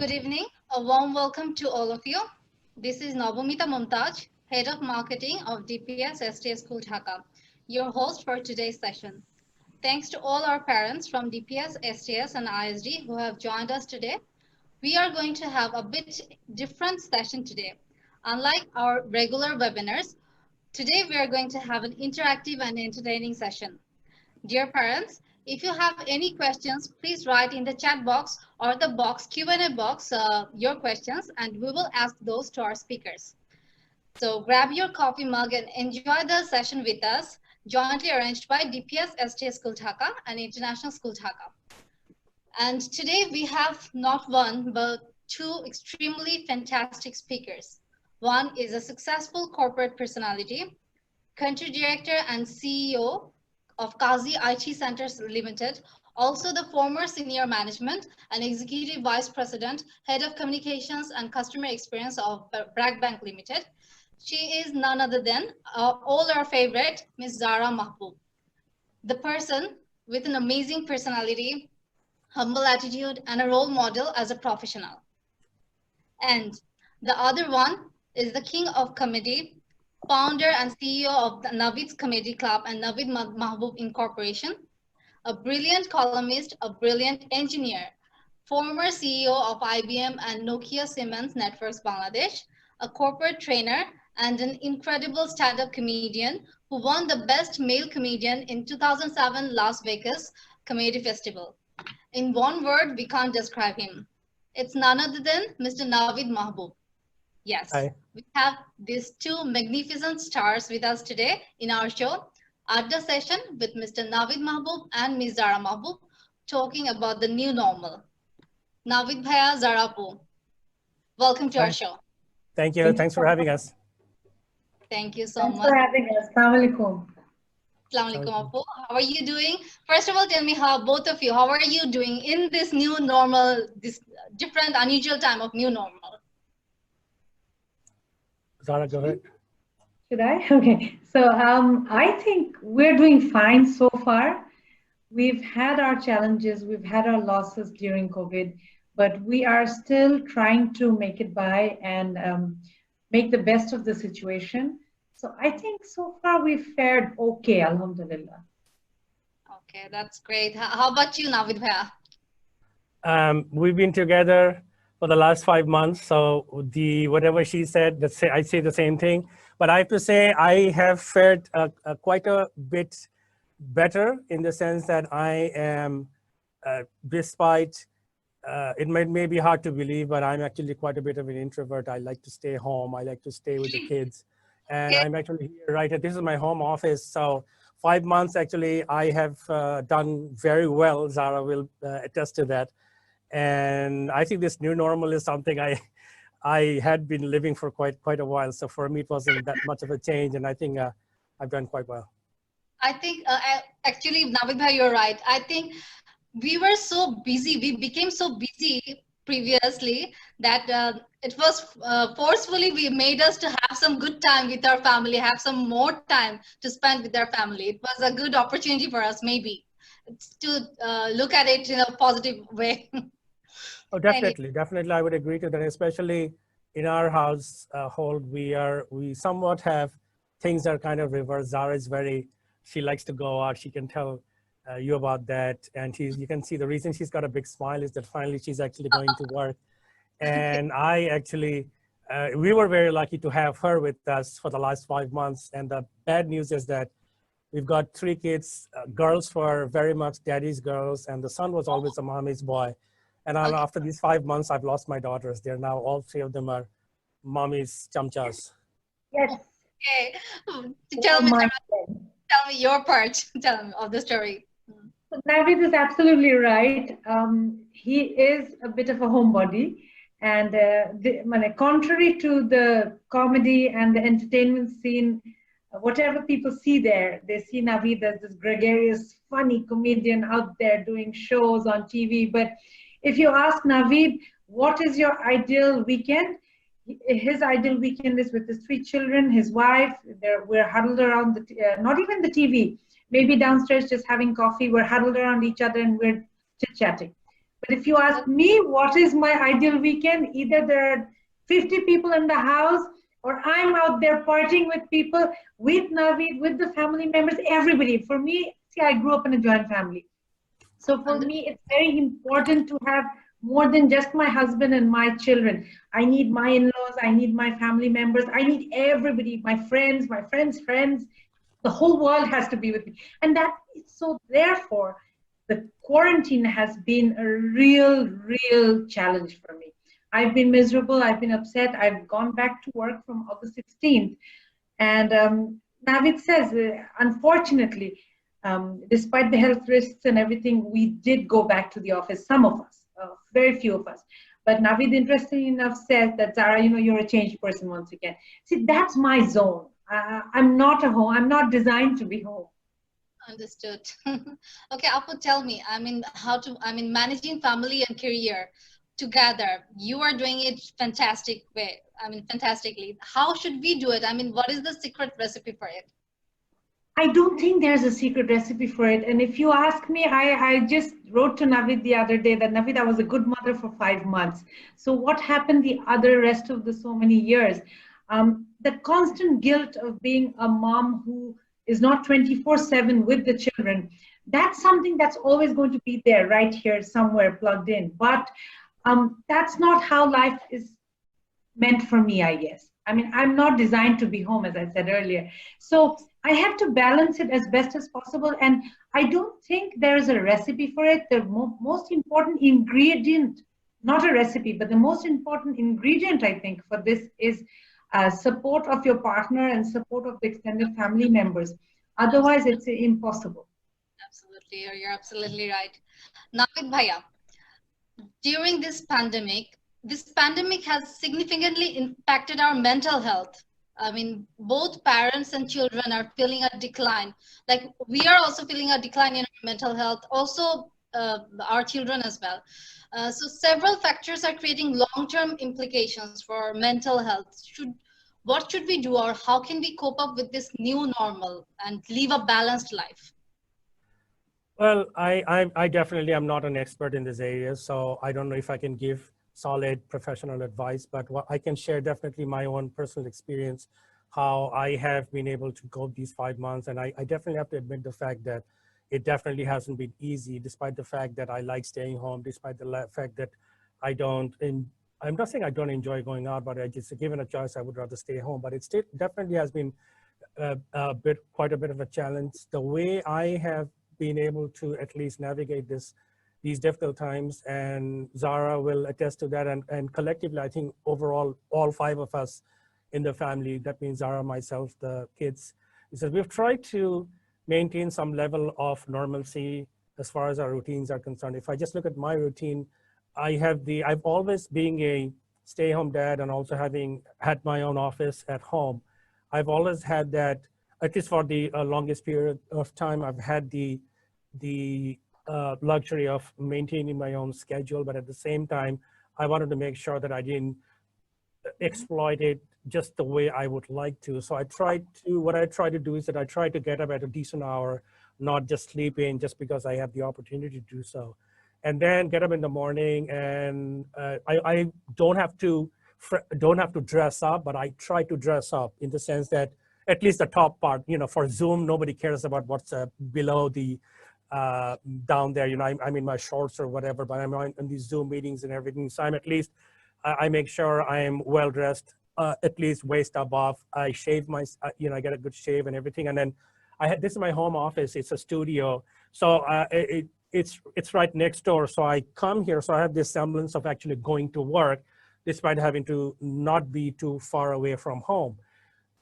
Good evening. A warm welcome to all of you. This is Navumita Mumtaj, Head of Marketing of DPS STS School Dhaka, your host for today's session. Thanks to all our parents from DPS, STS, and ISD who have joined us today. We are going to have a bit different session today. Unlike our regular webinars, today we are going to have an interactive and entertaining session. Dear parents, if you have any questions, please write in the chat box or the box Q&A box your questions, and we will ask those to our speakers. So grab your coffee mug and enjoy the session with us, jointly arranged by DPS STS School Dhaka and International School Dhaka. And today we have not one, but two extremely fantastic speakers. One is a successful corporate personality, country director and CEO of Kazi IT Centers Limited, also the former senior management and executive vice president, head of communications and customer experience of Bragg Bank Limited. She is none other than all our favorite, Ms. Zara Mahbub, the person with an amazing personality, humble attitude, and a role model as a professional. And the other one is the king of comedy, founder and CEO of the Naveed's Comedy Club and Naveed Mahbub Incorporation, a brilliant columnist, a brilliant engineer, former CEO of IBM and Nokia Siemens Networks Bangladesh, a corporate trainer, and an incredible stand-up comedian who won the Best Male Comedian in 2007 Las Vegas Comedy Festival. In one word, we can't describe him. It's none other than Mr. Naveed Mahbub. Yes, Hi. We have these two magnificent stars with us today in our show, Adda session with Mr. Naveed Mahbub and Ms. Zara Mahbub, talking about the new normal. Naveed Bhaiya, Zara Apu, welcome to our show. Thank you. Thanks for having us. Thank you so Thanks much. for having us. Assalamu alaikum. Assalamu alaikum, Apu. How are you doing? First of all, tell me both of you, how are you doing in this new normal, this different, unusual time of new normal? Zara, go ahead. Should I? Okay. So I think we're doing fine so far. We've had our challenges, we've had our losses during COVID, but we are still trying to make it by and make the best of the situation. So I think so far we've fared okay, alhamdulillah. Okay, that's great. How about you, Naveed Bhaiya? We've been together for the last 5 months, so whatever she said, I say the same thing. But I have to say I have fared quite a bit better in the sense that I am, despite it may be hard to believe, but I'm actually quite a bit of an introvert. I like to stay home. I like to stay with the kids, and I'm actually here right. This is my home office, so 5 months actually I have done very well. Zara will attest to that. And I think this new normal is something I had been living for quite a while. So for me, it wasn't that much of a change. And I think I've done quite well. I think actually, Naveed Bhai, you're right. I think we were so busy. We became so busy previously that it was forcefully we made us to have some good time with our family, have some more time to spend with our family. It was a good opportunity for us, maybe, to look at it in a positive way. Oh, definitely. Definitely. I would agree to that, especially in our household, we somewhat have things that are kind of reversed. Zara is she likes to go out. She can tell you about that. And you can see the reason she's got a big smile is that finally she's actually going to work. And I actually, we were very lucky to have her with us for the last 5 months. And the bad news is that we've got 3 kids. Girls were very much daddy's girls, and the son was always a mommy's boy. And after these 5 months, I've lost my daughters. They're now, all 3 of them are mommy's chamchas. Yes. Okay. Tell me your part of the story. So Naveed is absolutely right. He is a bit of a homebody. And contrary to the comedy and the entertainment scene, whatever people see there, they see Naveed as this gregarious, funny comedian out there doing shows on TV. But if you ask Naveed, what is your ideal weekend? His ideal weekend is with his 3 children, his wife. We're huddled around, not even the TV, maybe downstairs just having coffee. We're huddled around each other and we're chit-chatting. But if you ask me, what is my ideal weekend? Either there are 50 people in the house, or I'm out there partying with people, with Naveed, with the family members, everybody. For me, see, I grew up in a joint family. So for me, it's very important to have more than just my husband and my children. I need my in-laws, I need my family members, I need everybody, my friends' friends. The whole world has to be with me. And that is so therefore, the quarantine has been a real challenge for me. I've been miserable, I've been upset, I've gone back to work from August 16th. And Naveed says, unfortunately, despite the health risks and everything, we did go back to the office, some of us, very few of us. But Naveed, interestingly enough, says that, Zara, you're a changed person once again. See, that's my zone. I'm not a home. I'm not designed to be home. Understood. Okay, Apu, tell me, managing family and career together, you are doing it fantastically. How should we do it? What is the secret recipe for it? I don't think there's a secret recipe for it. And if you ask me, I just wrote to Naveed the other day that, Naveed, I was a good mother for 5 months. So what happened the rest of the so many years? The constant guilt of being a mom who is not 24/7 with the children, that's something that's always going to be there, right here somewhere plugged in. But that's not how life is meant for me, I guess. I'm not designed to be home, as I said earlier. So I have to balance it as best as possible. And I don't think there's a recipe for it. The most important ingredient, not a recipe, but the most important ingredient, I think, for this is support of your partner and support of the extended family members. Otherwise, it's impossible. Absolutely, you're absolutely right. Naveed Bhaiya, during this pandemic has significantly impacted our mental health. Both parents and children are feeling a decline. Like, we are also feeling a decline in our mental health, also our children as well. So several factors are creating long-term implications for mental health. What should we do, or how can we cope up with this new normal and live a balanced life? Well, I definitely am not an expert in this area, so I don't know if I can give solid professional advice, but what I can share definitely my own personal experience, how I have been able to cope these 5 months. And I definitely have to admit the fact that it definitely hasn't been easy, despite the fact that I like staying home, despite the fact that I'm not saying I don't enjoy going out, but I just, given a choice, I would rather stay home. But it still definitely has been quite a bit of a challenge. The way I have been able to at least navigate these difficult times, and Zara will attest to that, and collectively, I think overall, all 5 of us in the family, that means Zara, myself, the kids, is that we've tried to maintain some level of normalcy as far as our routines are concerned. If I just look at my routine, I've always being a stay-home dad and also having had my own office at home, I've always had that, at least for the longest period of time, I've had the luxury of maintaining my own schedule, but at the same time, I wanted to make sure that I didn't exploit it just the way I would like to. So what I try to do is that I try to get up at a decent hour, not just sleep in just because I have the opportunity to do so. And then get up in the morning, and I don't have to dress up, but I try to dress up in the sense that at least the top part, for Zoom, nobody cares about what's below the down there. I'm in my shorts or whatever, but I'm in these Zoom meetings and everything. So I'm at least, I make sure I'm well dressed, at least waist above. I shave I get a good shave and everything. And then this is my home office. It's a studio. So it's right next door. So I come here. So I have this semblance of actually going to work, despite having to not be too far away from home.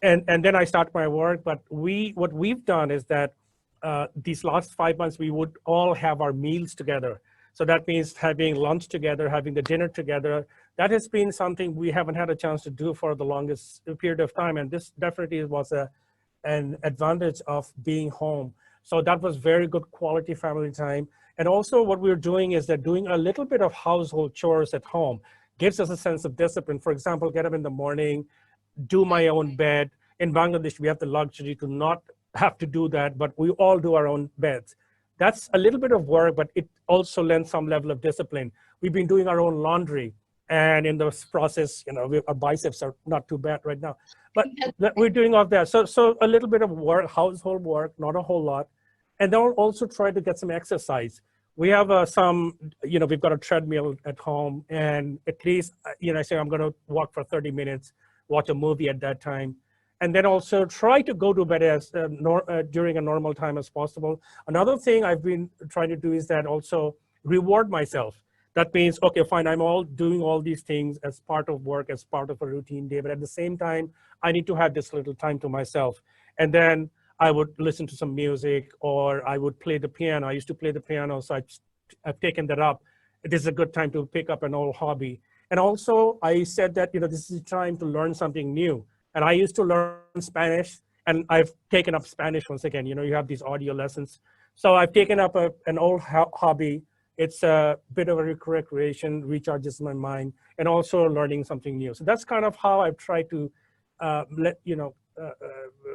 And then I start my work. But what we've done is that these last 5 months, we would all have our meals together. So that means having lunch together, having the dinner together. That has been something we haven't had a chance to do for the longest period of time. And this definitely was an advantage of being home. So that was very good quality family time. And also what we're doing is that doing a little bit of household chores at home gives us a sense of discipline. For example, get up in the morning, do my own bed. In Bangladesh, we have the luxury to not have to do that, but we all do our own beds. That's a little bit of work, but it also lends some level of discipline. We've been doing our own laundry, and in this process, our biceps are not too bad right now, but we're doing all that. So a little bit of work, household work, not a whole lot. And then we'll also try to get some exercise. We have we've got a treadmill at home, and at least, I say I'm going to walk for 30 minutes, watch a movie at that time, and then also try to go to bed as during a normal time as possible. Another thing I've been trying to do is that also reward myself. That means, okay, fine, I'm all doing all these things as part of work, as part of a routine day, but at the same time, I need to have this little time to myself. And then I would listen to some music, or I would play the piano. I used to play the piano, so I've taken that up. This is a good time to pick up an old hobby. And also, I said that, this is a time to learn something new. And I used to learn Spanish, and I've taken up Spanish once again. You have these audio lessons. So I've taken up an old hobby. It's a bit of a recreation, recharges my mind, and also learning something new. So that's kind of how I've tried to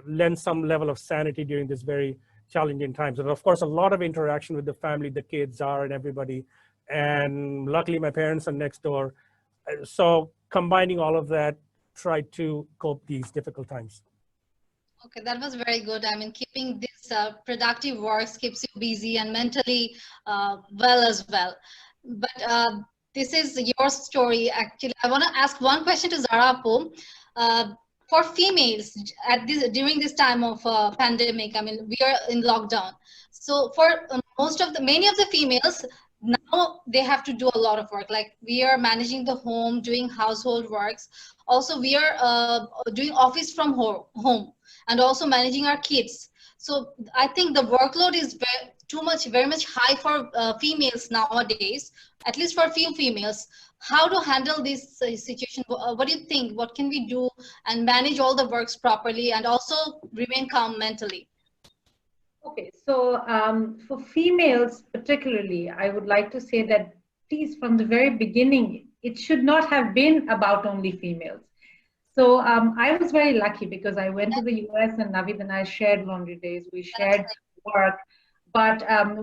lend some level of sanity during this very challenging times. And of course, a lot of interaction with the family, the kids are, and everybody. And luckily, my parents are next door. So combining all of that, try to cope these difficult times. Okay, that was very good. I mean, keeping this productive works keeps you busy and mentally well as well. But this is your story, actually. I want to ask one question to Zara Mahbub. For females during this time of pandemic, I mean, we are in lockdown. So for many of the females, now they have to do a lot of work. Like, we are managing the home, doing household works. Also, we are doing office from home, and also managing our kids. So I think the workload is very much high for females nowadays, at least for a few females. How to handle this situation? What do you think? What can we do and manage all the works properly and also remain calm mentally? Okay, so for females particularly, I would like to say that please, from the very beginning, it should not have been about only females. So I was very lucky because I went to the US, and Naveed and I shared laundry days. We shared work. But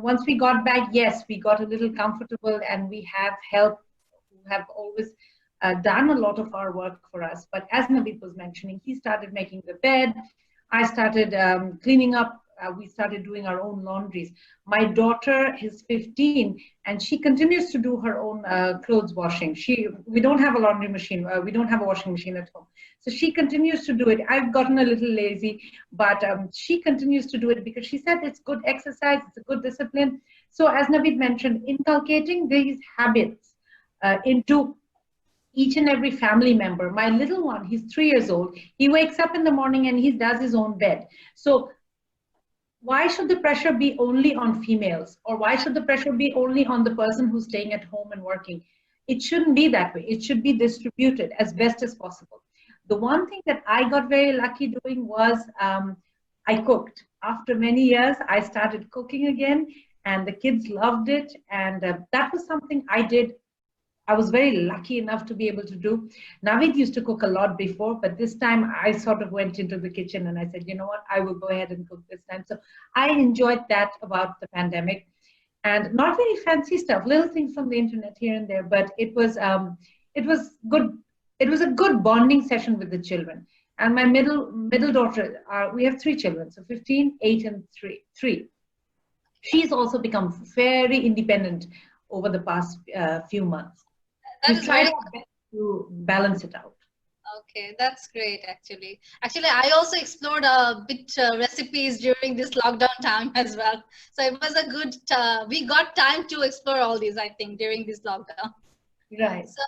once we got back, yes, we got a little comfortable, and we have help who have always done a lot of our work for us. But as Naveed was mentioning, he started making the bed. I started cleaning up. We started doing our own laundries. My daughter is 15, and she continues to do her own clothes washing. We don't have a laundry machine. We don't have a washing machine at home. So she continues to do it. I've gotten a little lazy, but she continues to do it because she said it's good exercise, it's a good discipline. So as Naveed mentioned, inculcating these habits into each and every family member. My little one, he's 3 years old. He wakes up in the morning and he does his own bed. So why should the pressure be only on females? Or why should the pressure be only on the person who's staying at home and working? It shouldn't be that way. It should be distributed as best as possible. The one thing that I got very lucky doing was I cooked. After many years, I started cooking again, and the kids loved it. And that was something I did. I was very lucky enough to be able to do. Naveed used to cook a lot before, but this time I sort of went into the kitchen and I said, you know what, I will go ahead and cook this time. So I enjoyed that about the pandemic, and not very fancy stuff, little things from the internet here and there, but it was good. It was a good bonding session with the children. And my middle daughter, we have 3 children, so 15, 8, and 3. She's also become very independent over the past few months. That is very good to balance it out. Okay, that's great, actually. Actually, I also explored a bit recipes during this lockdown time as well. So it was a good, we got time to explore all these, I think, during this lockdown. Right. So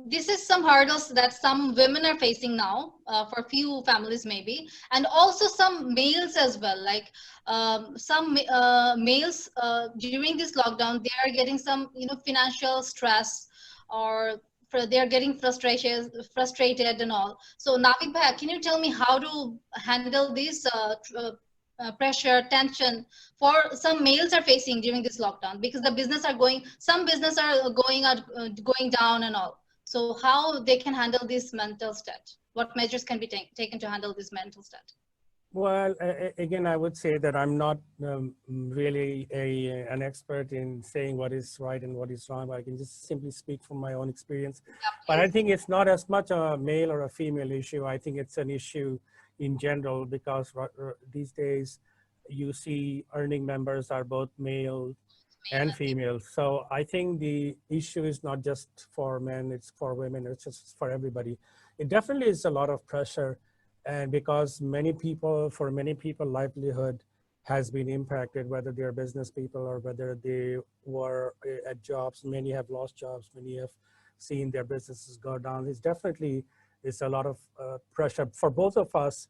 this is some hurdles that some women are facing now for few families maybe, and also some males as well. Like some males during this lockdown, they are getting some financial stress, or they are getting frustrated and all. So Naveed bhai, can you tell me how to handle this pressure, tension for some males are facing during this lockdown, because some business are going down and all. So how they can handle this mental state? What measures can be taken to handle this mental state? Well, again, I would say that I'm not really an expert in saying what is right and what is wrong, but I can just simply speak from my own experience. But I Please. think it's not as much a male or a female issue. I think it's an issue in general because these days you see earning members are both male and female. So I think the issue is not just for men, it's for women, it's just for everybody. It definitely is a lot of pressure. And because for many people, livelihood has been impacted, whether they're business people or whether they were at jobs. Many have lost jobs, many have seen their businesses go down. It's a lot of pressure for both of us.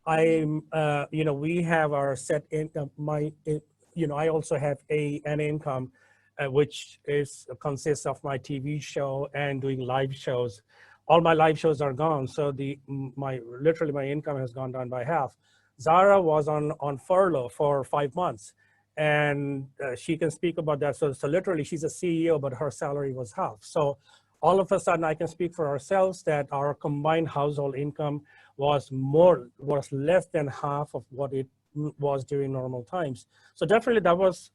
We have our set income. I also have an income, which consists of my TV show and doing live shows. All my live shows are gone, so literally my income has gone down by half. Zara was on furlough for 5 months, and she can speak about that. So literally, she's a CEO, but her salary was half. So all of a sudden, I can speak for ourselves that our combined household income was less than half of what it was during normal times. So definitely that was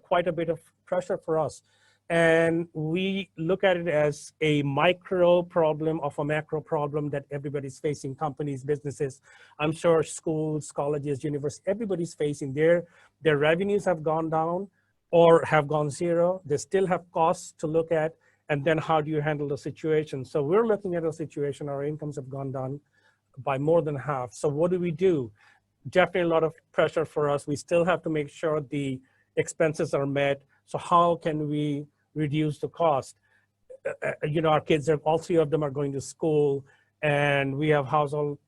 quite a bit of pressure for us. And we look at it as a micro problem of a macro problem that everybody's facing, companies, businesses, I'm sure schools, colleges, universities, everybody's facing. Their revenues have gone down or have gone zero. They still have costs to look at. And then how do you handle the situation? So we're looking at a situation, our incomes have gone down by more than half. So what do? Definitely a lot of pressure for us. We still have to make sure the expenses are met. So how can we reduce the cost? Our kids all three of them are going to school, and we have household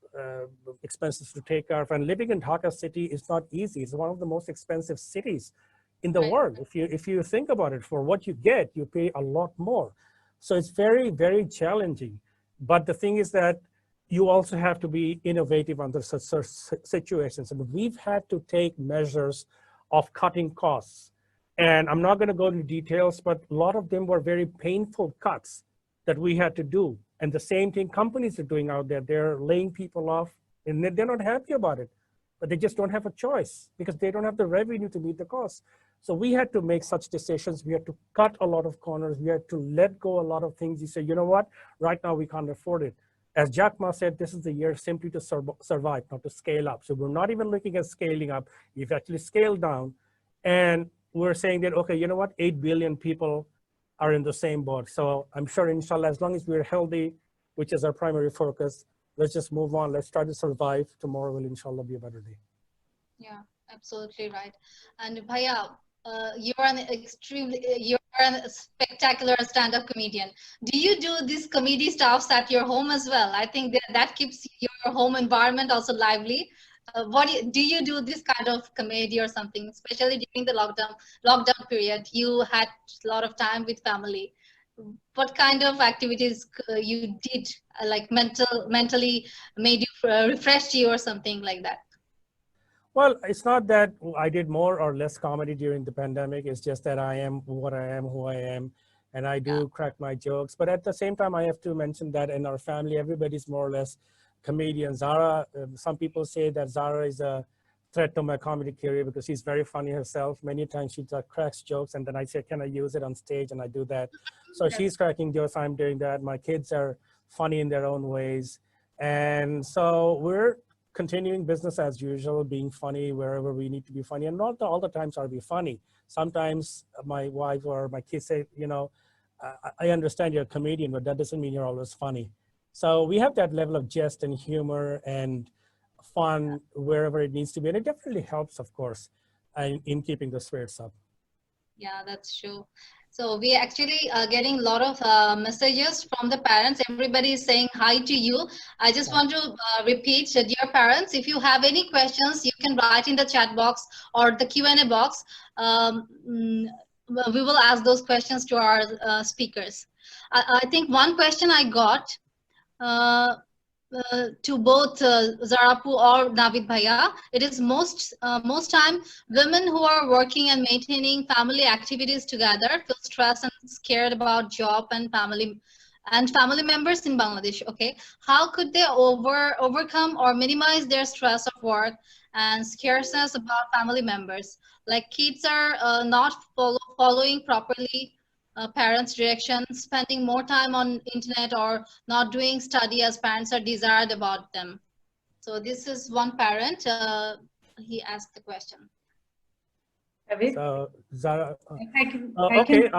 expenses to take care of. And living in Dhaka city is not easy. It's one of the most expensive cities in the world. If you think about it, for what you get, you pay a lot more. So it's very, very challenging. But the thing is that you also have to be innovative under such situations. And we've had to take measures of cutting costs. And I'm not going to go into details, but a lot of them were very painful cuts that we had to do. And the same thing companies are doing out there. They're laying people off, and they're not happy about it, but they just don't have a choice because they don't have the revenue to meet the costs. So we had to make such decisions. We had to cut a lot of corners. We had to let go a lot of things. You say, you know what? Right now we can't afford it. As Jack Ma said, this is the year simply to survive, not to scale up. So we're not even looking at scaling up. We've actually scaled down. And we're saying that, okay, you know what? 8 billion people are in the same boat. So I'm sure, inshallah, as long as we're healthy, which is our primary focus, let's just move on. Let's try to survive. Tomorrow will, inshallah, be a better day. Yeah, absolutely right. And Bhaiya, you're a spectacular stand-up comedian. Do you do these comedy stuffs at your home as well? I think that keeps your home environment also lively. Do you do this kind of comedy or something, especially during the lockdown period? You had a lot of time with family. What kind of activities you did, like mentally made you refreshed you or something like that? Well, it's not that I did more or less comedy during the pandemic. It's just that I am what I am, who I am, and I do crack my jokes. But at the same time, I have to mention that in our family, everybody's more or less comedians. Zara, some people say that Zara is a threat to my comedy career because she's very funny herself. Many times she cracks jokes, and then I say, can I use it on stage? And I do that. So she's cracking jokes, I'm doing that. My kids are funny in their own ways. And so we're continuing business as usual, being funny wherever we need to be funny. And not all the times are we funny. Sometimes my wife or my kids say, I understand you're a comedian, but that doesn't mean you're always funny. So we have that level of jest and humor and fun wherever it needs to be. And it definitely helps, of course, in keeping the spirits up. Yeah, that's true. So we actually are getting a lot of messages from the parents. Everybody is saying hi to you. I just want to repeat, dear parents, if you have any questions, you can write in the chat box or the Q&A box. We will ask those questions to our speakers. I think one question I got to both Zarapu or Naveed Bhaiya, it is most time women who are working and maintaining family activities together feel stressed and scared about job and family and family members in Bangladesh, okay, how could they overcome or minimize their stress of work and scarceness about family members? Like kids are not following properly parents' direction, spending more time on internet or not doing study as parents are desired about them. So this is one parent. He asked the question. Naveed? So Zara, I can. okay.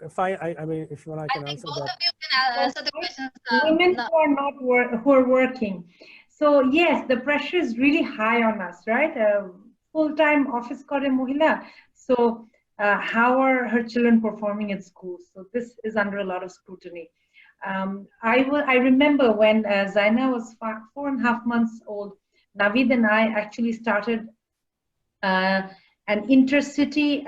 Fine. I mean, if you want, I I can think answer both that. of you can answer the questions. Women No. who are not who are working. So yes, the pressure is really high on us, right? Full-time office kore mohila. So how are her children performing at school? So this is under a lot of scrutiny. I remember when Zaina was 4.5 months old, Naveed and I actually started uh, an intercity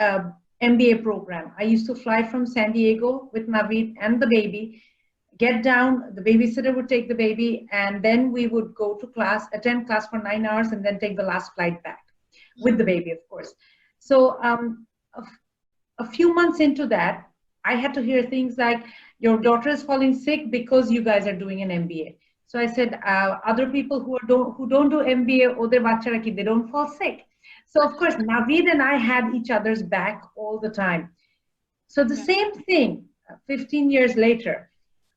MBA program. I used to fly from San Diego with Naveed and the baby, get down, the babysitter would take the baby, and then we would go to class, attend class for 9 hours, and then take the last flight back with the baby, of course. So a few months into that, I had to hear things like, your daughter is falling sick because you guys are doing an MBA. So I said, other people who don't do MBA, oder bachara ki, they don't fall sick. So of course, Naveed and I had each other's back all the time. So the same thing, 15 years later,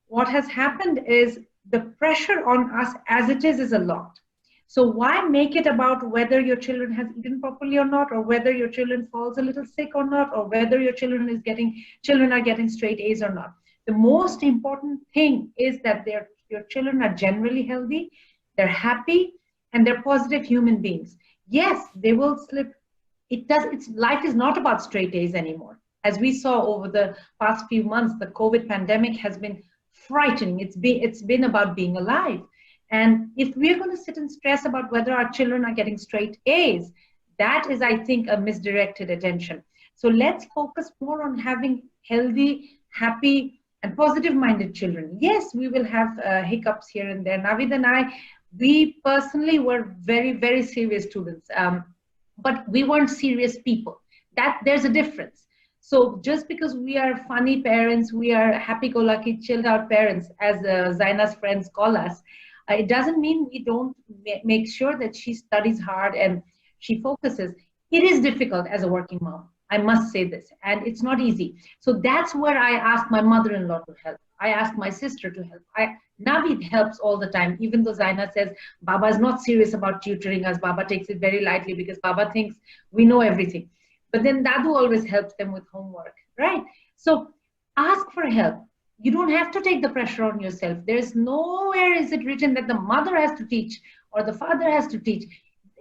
what has happened is the pressure on us as it is a lot. So why make it about whether your children has eaten properly or not, or whether your children falls a little sick or not, or whether your children are getting straight A's or not? The most important thing is that your children are generally healthy, they're happy, and they're positive human beings. Yes, they will slip. Life is not about straight A's anymore. As we saw over the past few months, the COVID pandemic has been frightening. It's been about being alive. And if we're going to sit and stress about whether our children are getting straight A's, that is, I think, a misdirected attention. So let's focus more on having healthy, happy, and positive-minded children. Yes, we will have hiccups here and there. Naveed and I, we personally were very, very serious students, but we weren't serious people. There's a difference. So just because we are funny parents, we are happy-go-lucky, chilled-out parents, as Zaina's friends call us, it doesn't mean we don't make sure that she studies hard and she focuses. It is difficult as a working mom, I must say this, and it's not easy. So that's where I ask my mother-in-law to help. I ask my sister to help. Naveed helps all the time, even though Zaina says, Baba is not serious about tutoring us. Baba takes it very lightly because Baba thinks we know everything. But then Dadu always helps them with homework, right? So ask for help. You don't have to take the pressure on yourself. There's nowhere is it written that the mother has to teach or the father has to teach.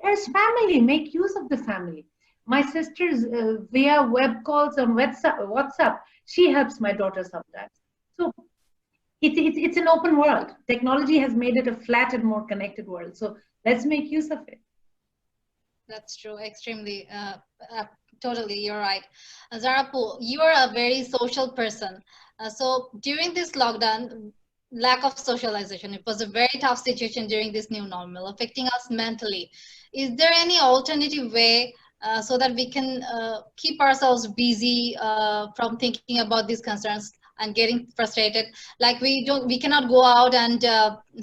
There's family. Make use of the family. My sister's via web calls on WhatsApp, she helps my daughter sometimes. So it's an open world. Technology has made it a flat and more connected world. So let's make use of it. That's true. Extremely. Totally, you're right. Zara, you are a very social person. So during this lockdown, lack of socialization, it was a very tough situation during this new normal, affecting us mentally. Is there any alternative way so that we can keep ourselves busy from thinking about these concerns and getting frustrated? Like we cannot go out and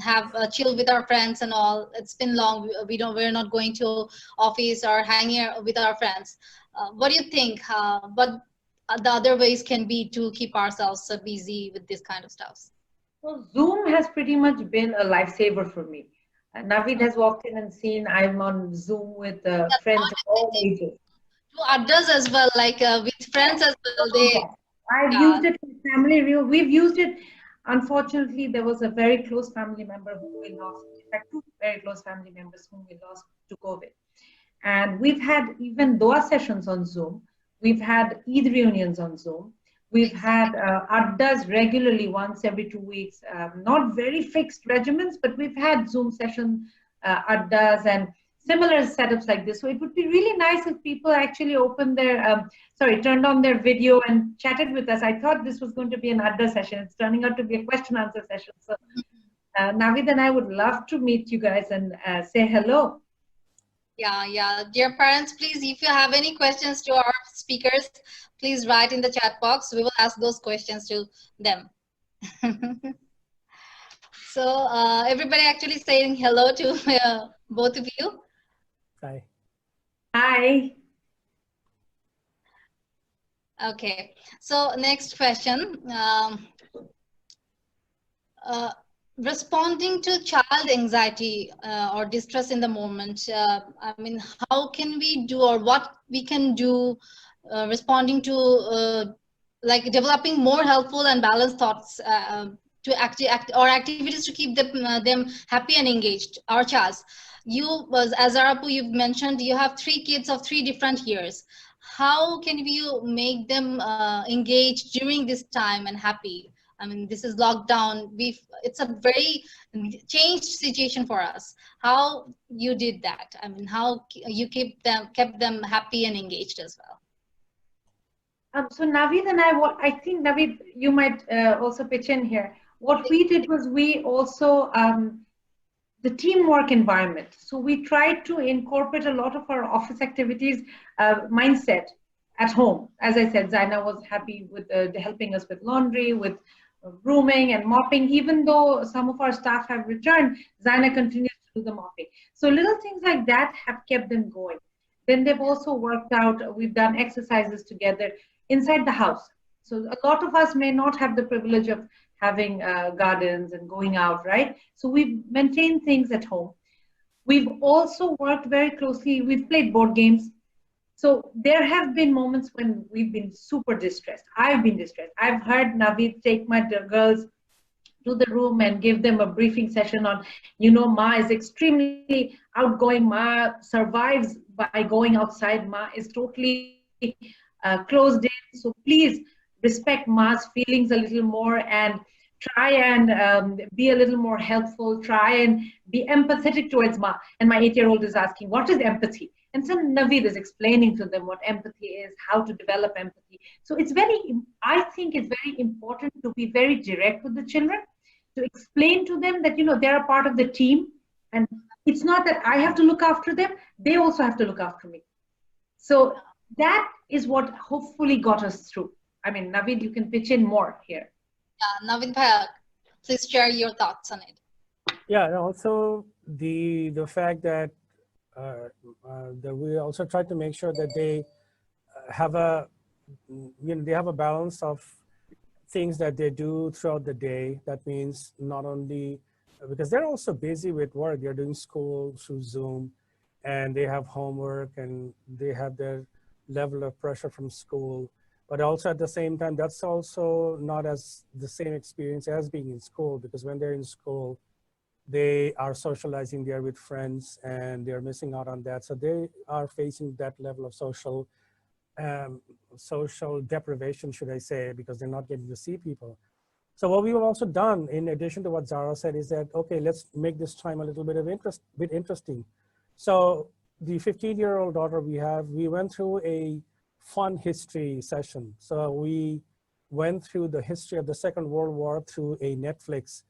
have a chill with our friends and all. It's been long. We're not going to office or hanging with our friends. What do you think? What the other ways can be to keep ourselves busy with this kind of stuff? Well, Zoom has pretty much been a lifesaver for me. Naveed has walked in and seen I'm on Zoom with friends of all ages. To others as well, like with friends as well. I've used it with family. We've used it. Unfortunately, there was a very close family member who we lost. In fact, two very close family members whom we lost to COVID. And we've had even Dua sessions on Zoom. We've had Eid reunions on Zoom. We've had Addas regularly once every 2 weeks. Not very fixed regimens, but we've had Zoom session Addas and similar setups like this. So it would be really nice if people actually turned on their video and chatted with us. I thought this was going to be an Adda session. It's turning out to be a question answer session. So Naveed and I would love to meet you guys and say hello. Yeah. Dear parents, please, if you have any questions to our speakers, please write in the chat box. We will ask those questions to them. So everybody actually saying hello to both of you. Hi. Hi. Okay, so next question. Uh, Responding to child anxiety or distress in the moment, I mean, how can we do, or what we can do responding to like developing more helpful and balanced thoughts to or activities to keep them happy and engaged, our child. You, as Arapu, you've mentioned you have 3 kids of 3 different years. How can you make them engaged during this time and happy? I mean, this is lockdown. It's a very changed situation for us. How you did that? I mean, how you kept them happy and engaged as well? So Naveed and I think Naveed, you might also pitch in here. What we did was we also the teamwork environment. So we tried to incorporate a lot of our office activities mindset at home. As I said, Zaina was happy with helping us with laundry, with grooming and mopping. Even though some of our staff have returned, Zaina continues to do the mopping. So little things like that have kept them going. Then they've also worked out, we've done exercises together inside the house. So a lot of us may not have the privilege of having gardens and going out, right? So we've maintained things at home. We've also worked very closely. We've played board games. So there have been moments when we've been super distressed. I've been distressed. I've heard Naveed take my girls to the room and give them a briefing session on, Ma is extremely outgoing. Ma survives by going outside. Ma is totally closed in. So please respect Ma's feelings a little more and try and be a little more helpful. Try and be empathetic towards Ma. And my 8-year-old is asking, what is empathy? And so Naveed is explaining to them what empathy is, how to develop empathy. So I think it's very important to be very direct with the children, to explain to them that, they're a part of the team. And it's not that I have to look after them, they also have to look after me. So that is what hopefully got us through. I mean, Naveed, you can pitch in more here. Yeah, Naveed Bhaiya, please share your thoughts on it. Yeah, and also the fact that that we also try to make sure that they have they have a balance of things that they do throughout the day. That means not only because they're also busy with work, they're doing school through Zoom, and they have homework and they have their level of pressure from school. But also at the same time, that's also not as the same experience as being in school, because when they're in school, they are socializing there with friends and they're missing out on that. So they are facing that level of social deprivation, should I say, because they're not getting to see people. So what we've also done, in addition to what Zara said, is that, okay, let's make this time a little bit interesting. So the 15-year-old daughter we went through a fun history session. So we went through the history of the Second World War through a Netflix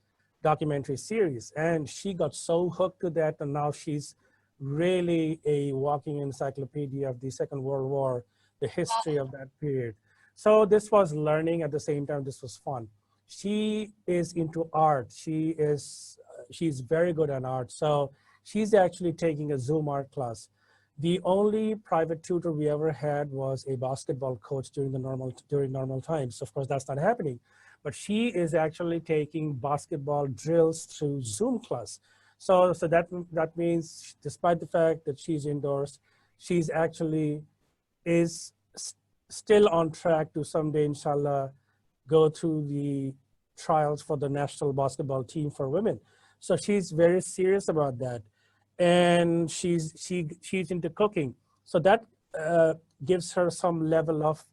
documentary series, and she got so hooked to that, and now she's really a walking encyclopedia of the Second World War, the history of that period. So this was learning, at the same time this was fun. She is into art. She's very good at art. So she's actually taking a Zoom art class. The only private tutor we ever had was a basketball coach during normal times. Of course, that's not happening. But she is actually taking basketball drills through Zoom class. So that means, despite the fact that she's indoors, she's actually still on track to someday, inshallah, go through the trials for the national basketball team for women. So she's very serious about that. And she's into cooking. So that gives her some level of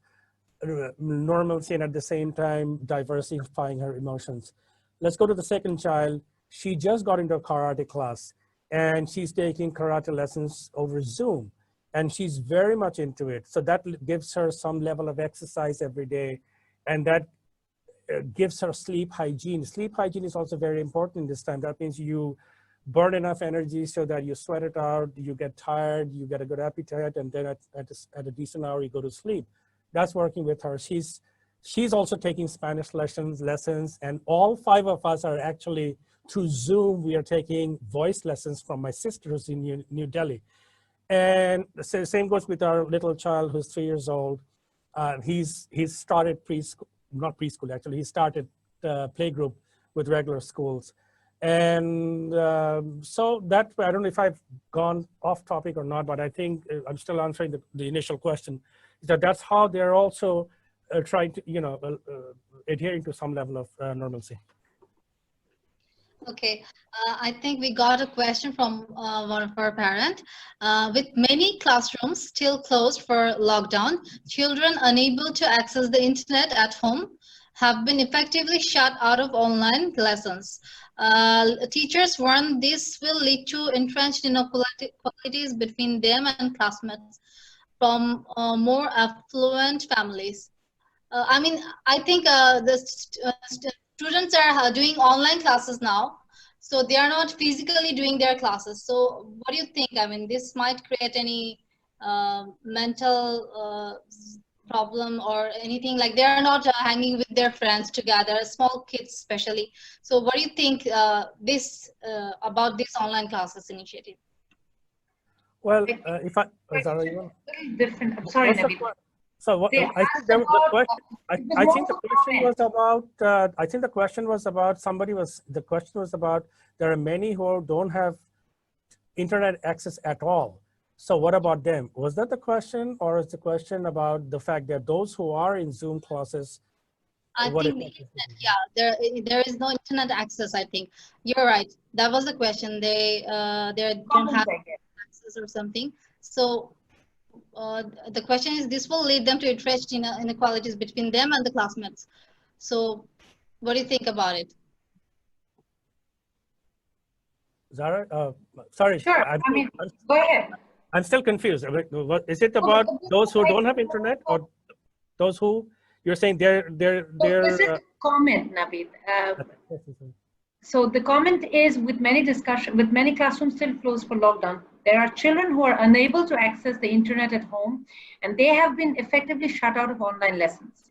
normalcy, and at the same time diversifying her emotions. Let's go to the second child. She just got into a karate class and she's taking karate lessons over Zoom, and she's very much into it. So that gives her some level of exercise every day, and that gives her sleep hygiene. Sleep hygiene is also very important this time. That means you burn enough energy so that you sweat it out, you get tired, you get a good appetite, and then at a decent hour you go to sleep. That's working with her. She's She's also taking Spanish lessons, and all 5 of us are actually through Zoom. We are taking voice lessons from my sisters in New Delhi. And the same goes with our little child who's 3 years old. He's started preschool, not preschool actually. He started playgroup with regular schools. And so that, I don't know if I've gone off topic or not, but I think I'm still answering the initial question. That's how they're also trying to, adhering to some level of normalcy. Okay, I think we got a question from one of our parents. With many classrooms still closed for lockdown, children unable to access the internet at home have been effectively shut out of online lessons. Teachers warn this will lead to entrenched inequalities between them and classmates from more affluent families. I mean, I think students are doing online classes now, so they are not physically doing their classes. So what do you think? I mean, this might create any mental problem or anything, like they are not hanging with their friends together, small kids especially. So what do you think about this online classes initiative? Well, if I, Zara, you want? Very different. I'm sorry, Naveed. So I think the question. I think the question was about. I think the question was about The question was about there are many who don't have internet access at all. So what about them? Was that the question, or is the question about the fact that those who are in Zoom classes? I think the internet, yeah, there is no internet access. I think you're right. That was the question. They don't have access or something. So. The question is, this will lead them to entrenched inequalities between them and the classmates. So what do you think about it? Zara, sorry. Sure, go ahead. I'm still confused. Is it about those who don't have internet, or those who you're saying they're This is a comment, Naveed. So the comment is, with many classrooms still closed for lockdown, there are children who are unable to access the internet at home, and they have been effectively shut out of online lessons.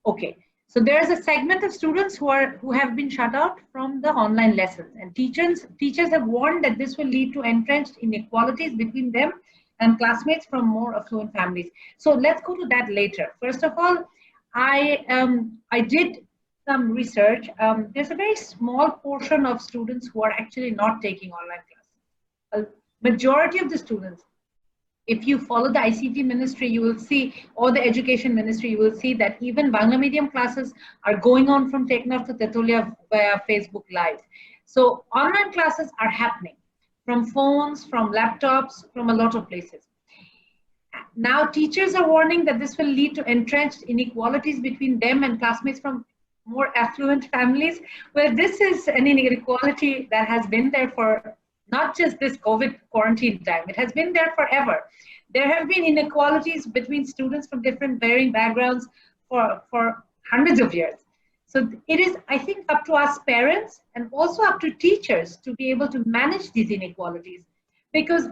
Okay, so there is a segment of students who have been shut out from the online lessons, and teachers have warned that this will lead to entrenched inequalities between them and classmates from more affluent families. So let's go to that later. First of all, I did some research. There's a very small portion of students who are actually not taking online classes. Majority of the students, if you follow the ICT ministry, you will see, or the education ministry, you will see that even Bangla medium classes are going on from Teknaf to Tetulia via Facebook Live. So online classes are happening from phones, from laptops, from a lot of places. Now teachers are warning that this will lead to entrenched inequalities between them and classmates from more affluent families. Well, this is an inequality that has been there for not just this COVID quarantine time. It has been there forever. There have been inequalities between students from different varying backgrounds for hundreds of years. So it is, I think, up to us parents and also up to teachers to be able to manage these inequalities. Because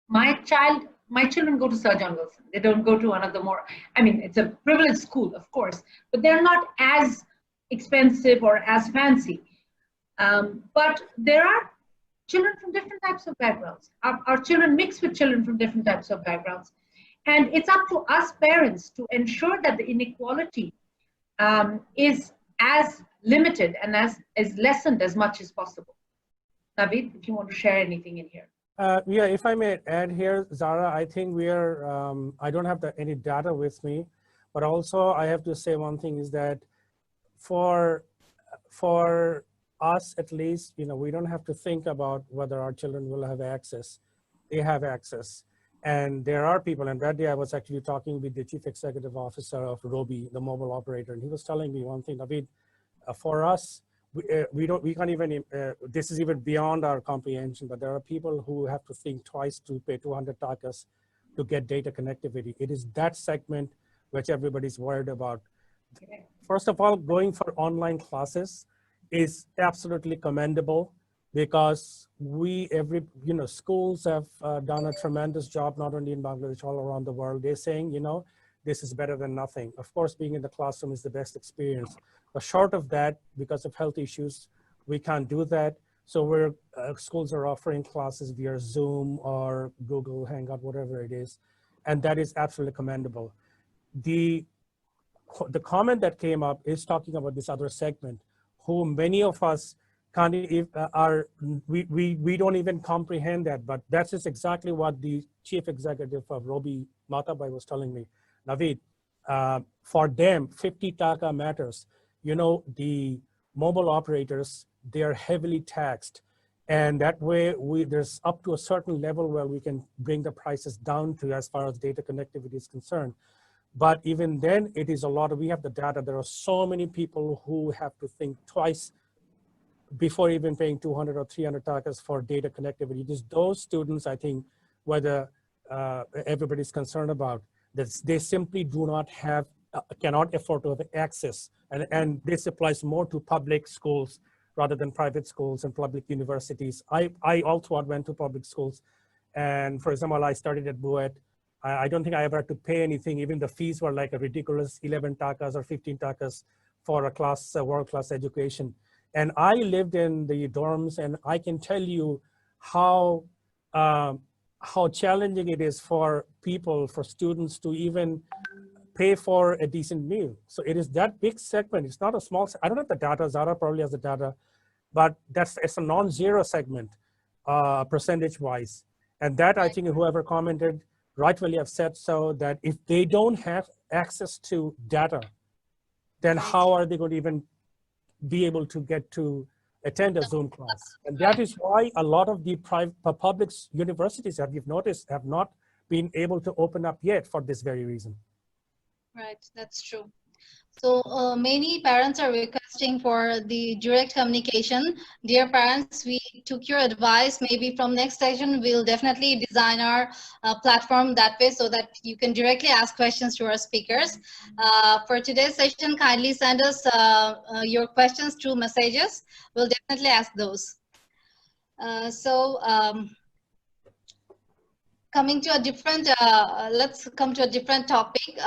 my children go to Sir John Wilson. They don't go to one of the more, it's a privileged school, of course, but they're not as expensive or as fancy. But there are children from different types of backgrounds. Our children mix with children from different types of backgrounds. And it's up to us parents to ensure that the inequality is as limited and as lessened as much as possible. Naveed, if you want to share anything in here. Yeah, if I may add here, Zara, I think we are, I don't have any data with me, but also I have to say one thing is that for us, at least, we don't have to think about whether our children will have access. They have access. And there are people, and that day I was actually talking with the chief executive officer of Robi, the mobile operator, and he was telling me one thing, Naveed, for us, we can't even, this is even beyond our comprehension, but there are people who have to think twice to pay 200 takas to get data connectivity. It is that segment which everybody's worried about. First of all, going for online classes is absolutely commendable, because schools have done a tremendous job, not only in Bangladesh, all around the world. They're saying, this is better than nothing. Of course, being in the classroom is the best experience. But short of that, because of health issues, we can't do that. So schools are offering classes via Zoom or Google Hangout, whatever it is. And that is absolutely commendable. The comment that came up is talking about this other segment, who many of us can't we don't even comprehend that, but that's just exactly what the chief executive of Robi Matabai was telling me. Naveed, for them, 50 taka matters. You know, the mobile operators, they are heavily taxed. And that way, there's up to a certain level where we can bring the prices down to as far as data connectivity is concerned. But even then, it is a lot of, we have the data. There are so many people who have to think twice before even paying 200 or 300 takas for data connectivity. It is those students, I think, whether everybody's concerned about, that they simply do not have, cannot afford to have access. And this applies more to public schools rather than private schools and public universities. I also went to public schools. And for example, I studied at Buet. I don't think I ever had to pay anything. Even the fees were like a ridiculous 11 takas or 15 takas for a world-class education. And I lived in the dorms, and I can tell you how challenging it is for people, for students to even pay for a decent meal. So it is that big segment. It's not a small, I don't have the data, Zara probably has the data, but it's a non-zero segment, percentage-wise. And that, I think whoever commented rightfully have said so, that if they don't have access to data, then how are they going to even be able to get to attend a Zoom class? And that is why a lot of the public universities, have you noticed, have not been able to open up yet for this very reason. Right, that's true. So many parents are requesting for the direct communication. Dear parents, we took your advice. Maybe from next session, we'll definitely design our platform that way so that you can directly ask questions to our speakers. For today's session, kindly send us your questions through messages. We'll definitely ask those. Coming to a different, let's come to a different topic.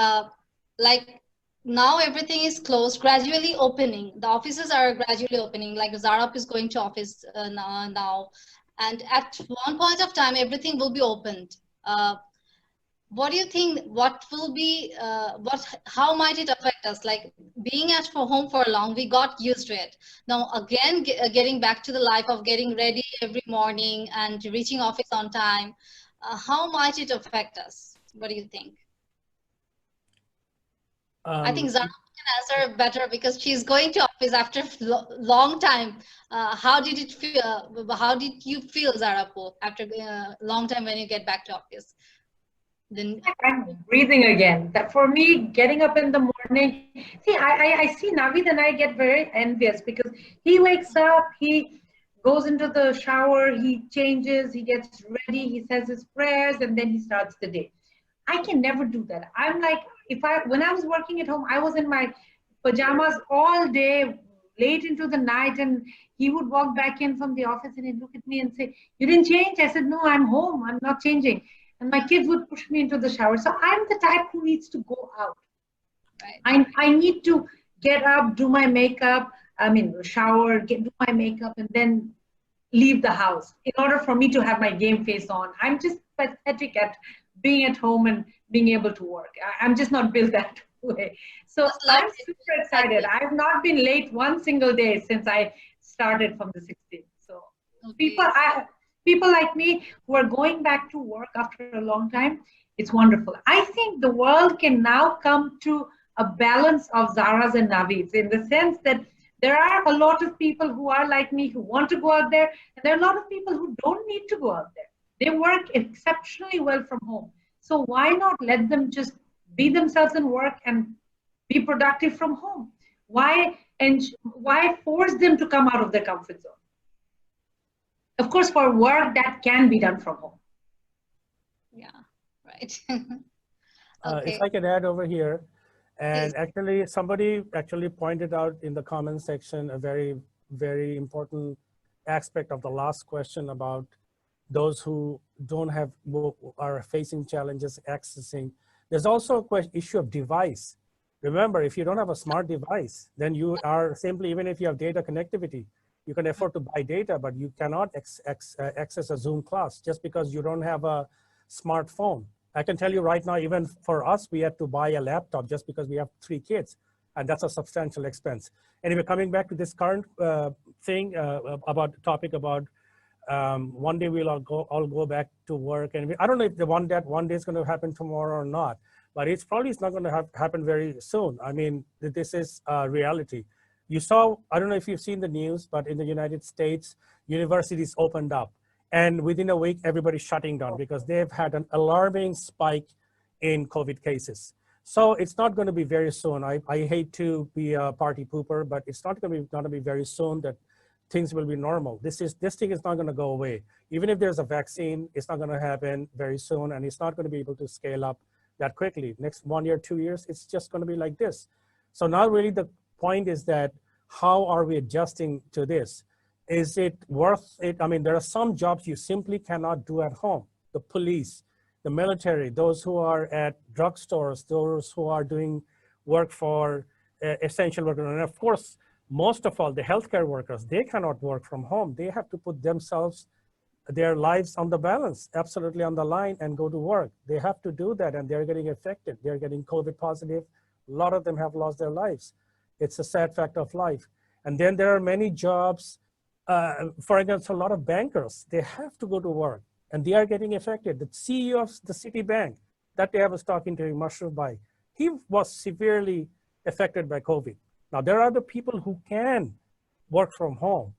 Like, now everything is closed, gradually opening. The offices are gradually opening, like Zara is going to office now. And at one point of time, everything will be opened. What do you think, what will be, how might it affect us? Like, being at home for long, we got used to it. Now, again, getting back to the life of getting ready every morning and reaching office on time, how might it affect us? What do you think? I think Zara can answer better because she's going to office after a long time. How did it feel? How did you feel, Zara, after a long time when you get back to office? Then I'm breathing again. That for me, getting up in the morning. See, I see Naveed and I get very envious because he wakes up, he goes into the shower, he changes, he gets ready, he says his prayers, and then he starts the day. I can never do that. I'm like, when I was working at home, I was in my pajamas all day, late into the night, and he would walk back in from the office and he'd look at me and say, "You didn't change?" I said, "No, I'm home. I'm not changing." And my kids would push me into the shower. So I'm the type who needs to go out. Right. I need to get up, do my makeup, shower, do my makeup, and then leave the house in order for me to have my game face on. I'm just pathetic at being at home and being able to work. I'm just not built that way. So I'm super excited. I've not been late one single day since I started from the 16th. So people like me who are going back to work after a long time, it's wonderful. I think the world can now come to a balance of Zara's and Naveed's, in the sense that there are a lot of people who are like me who want to go out there, and there are a lot of people who don't need to go out there. They work exceptionally well from home. So why not let them just be themselves and work and be productive from home? Why force them to come out of their comfort zone? Of course, for work, that can be done from home. Yeah, right. Okay. If I can add over here, and actually somebody actually pointed out in the comment section a very, very important aspect of the last question about those who don't have, are facing challenges accessing. There's also a issue of device. Remember, if you don't have a smart device, then you are simply, even if you have data connectivity, you can afford to buy data, but you cannot access a Zoom class just because you don't have a smartphone. I can tell you right now, even for us, we had to buy a laptop just because we have 3 kids, and that's a substantial expense. Anyway, coming back to this current thing about the topic about one day we'll all go back to work, and I don't know if one day is going to happen tomorrow or not, but it's probably not going to happen very soon. I mean, this is a reality. You saw, I don't know if you've seen the news, but in the United States, universities opened up. And within a week, everybody's shutting down because they've had an alarming spike in COVID cases. So it's not going to be very soon. I hate to be a party pooper, but it's not going to be very soon that things will be normal. This thing is not going to go away. Even if there's a vaccine, it's not going to happen very soon, and it's not going to be able to scale up that quickly. Next 1 year, 2 years, it's just going to be like this. So now really the point is that how are we adjusting to this? Is it worth it? I mean, there are some jobs you simply cannot do at home. The police, the military, those who are at drugstores, those who are doing work for essential workers. And of course, most of all, the healthcare workers, they cannot work from home. They have to put themselves, their lives on the balance, absolutely on the line, and go to work. They have to do that, and they're getting affected. They're getting COVID positive. A lot of them have lost their lives. It's a sad fact of life. And then there are many jobs, for example, a lot of bankers, they have to go to work and they are getting affected. The CEO of the Citibank, that day I was talking to him, Mashroof Bhai, he was severely affected by COVID. Now, there are other people who can work from home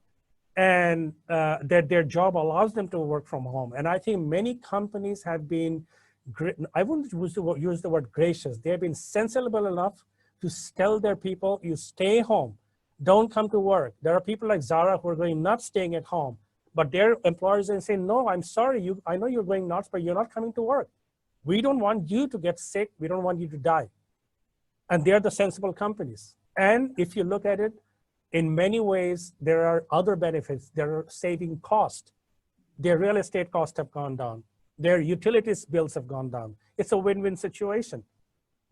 and that their job allows them to work from home. And I think many companies have been, I wouldn't use the word gracious, they have been sensible enough to tell their people, you stay home, don't come to work. There are people like Zara who are going not staying at home, but their employers are saying, no, I'm sorry, I know you're going nuts, but you're not coming to work. We don't want you to get sick. We don't want you to die. And they're the sensible companies. And if you look at it, in many ways, there are other benefits. There are saving costs. Their real estate costs have gone down. Their utilities bills have gone down. It's a win-win situation.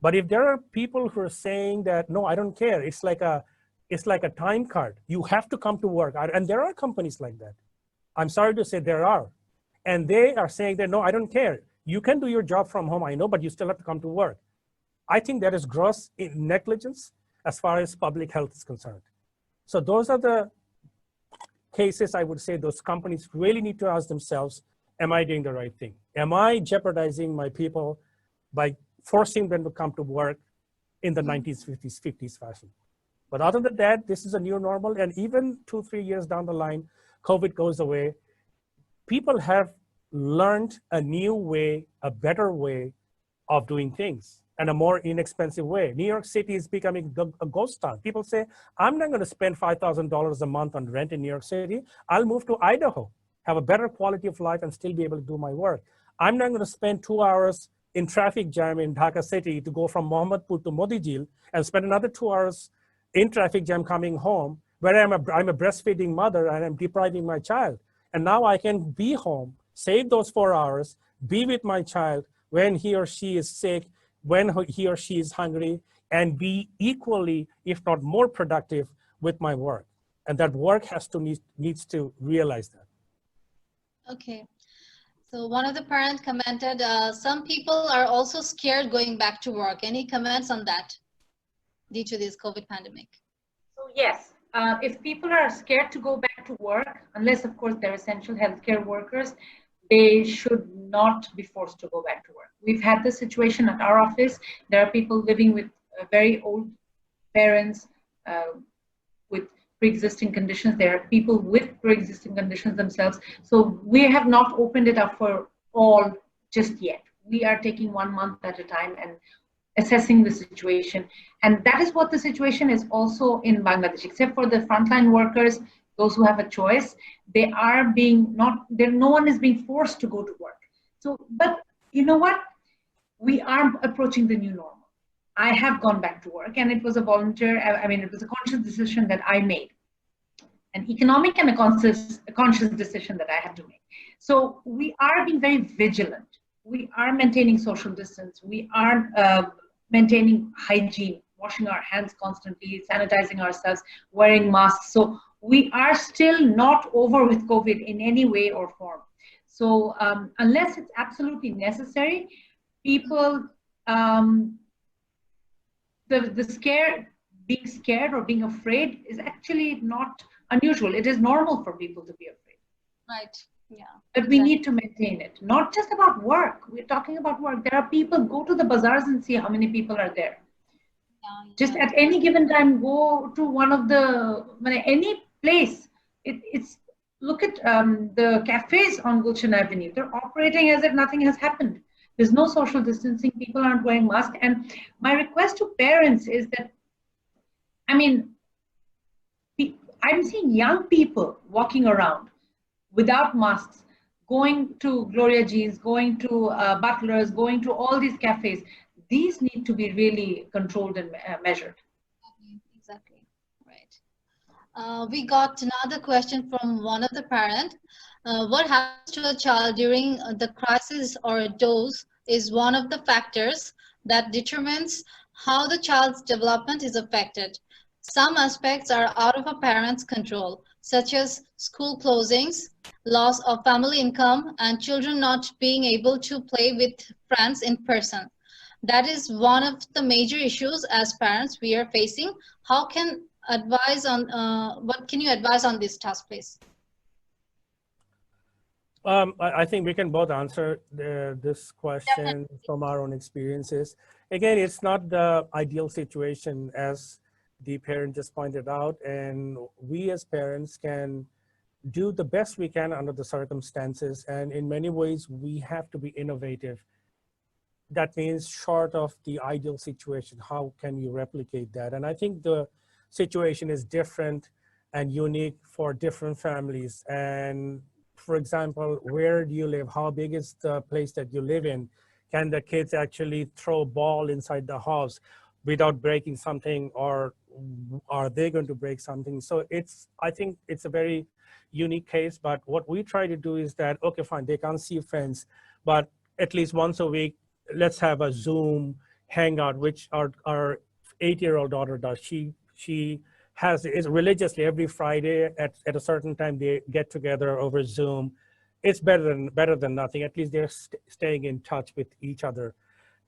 But if there are people who are saying that, no, I don't care, it's like a time card. You have to come to work. And there are companies like that. I'm sorry to say there are. And they are saying that, no, I don't care. You can do your job from home, I know, but you still have to come to work. I think that is gross negligence as far as public health is concerned. So those are the cases I would say those companies really need to ask themselves, am I doing the right thing? Am I jeopardizing my people by forcing them to come to work in the 1950s fashion? But other than that, this is a new normal. And even 2-3 years down the line, COVID goes away. People have learned a new way, a better way of doing things and a more inexpensive way. New York City is becoming a ghost town. People say, I'm not gonna spend $5,000 a month on rent in New York City. I'll move to Idaho, have a better quality of life and still be able to do my work. I'm not gonna spend 2 hours in traffic jam in Dhaka City to go from Mohammadpur to Modijil and spend another 2 hours in traffic jam coming home, where I'm a breastfeeding mother and I'm depriving my child. And now I can be home, save those 4 hours, be with my child when he or she is sick, when he or she is hungry, and be equally, if not more productive with my work. And that work needs to realize that. Okay. So one of the parents commented, some people are also scared going back to work. Any comments on that due to this COVID pandemic? So yes, if people are scared to go back to work, unless of course they're essential healthcare workers, they should not be forced to go back to work. We've had this situation at our office. There are people living with very old parents with pre-existing conditions. There are people with pre-existing conditions themselves. So we have not opened it up for all just yet. We are taking 1 month at a time and assessing the situation. And that is what the situation is also in Bangladesh, except for the frontline workers, those who have a choice, they are no one is being forced to go to work. So, but you know what? We are approaching the new normal. I have gone back to work and it was a it was a conscious decision that I made. An economic and a conscious decision that I had to make. So we are being very vigilant we are maintaining social distance. We are maintaining hygiene, washing our hands constantly, sanitizing ourselves, wearing masks. So we are still not over with COVID in any way or form. So unless it's absolutely necessary, people, being scared or being afraid is actually not unusual. It is normal for people to be afraid. Right. Yeah. But we need to maintain it. Not just about work. We're talking about work. There are people, go to the bazaars and see how many people are there. Just at any given time, go to one of the, any place. It's look at the cafes on Gulshan Avenue. They're operating as if nothing has happened. There's no social distancing. People aren't wearing masks. And my request to parents is that, I'm seeing young people walking around without masks, going to Gloria Jeans, going to Butlers, going to all these cafes. These need to be really controlled and measured. Exactly. Right. We got another question from one of the parents. What happens to a child during the crisis or dose is one of the factors that determines how the child's development is affected. Some aspects are out of a parent's control, such as school closings, loss of family income, and children not being able to play with friends in person. That is one of the major issues as parents we are facing. How can advise on what can you advise on this task, please? I think we can both answer this question from our own experiences. Again, it's not the ideal situation, as the parent just pointed out, and we as parents can do the best we can under the circumstances, and in many ways we have to be innovative. That means short of the ideal situation, how can you replicate that? And I think the situation is different and unique for different families. And for example, where do you live? How big is the place that you live in? Can the kids actually throw a ball inside the house without breaking something, or are they going to break something? So I think it's a very unique case, but what we try to do is that, okay, fine, they can't see friends, but at least once a week, let's have a Zoom hangout, which our 8-year-old daughter does. She is religiously every Friday at a certain time they get together over Zoom. It's better than nothing. At least they're staying in touch with each other.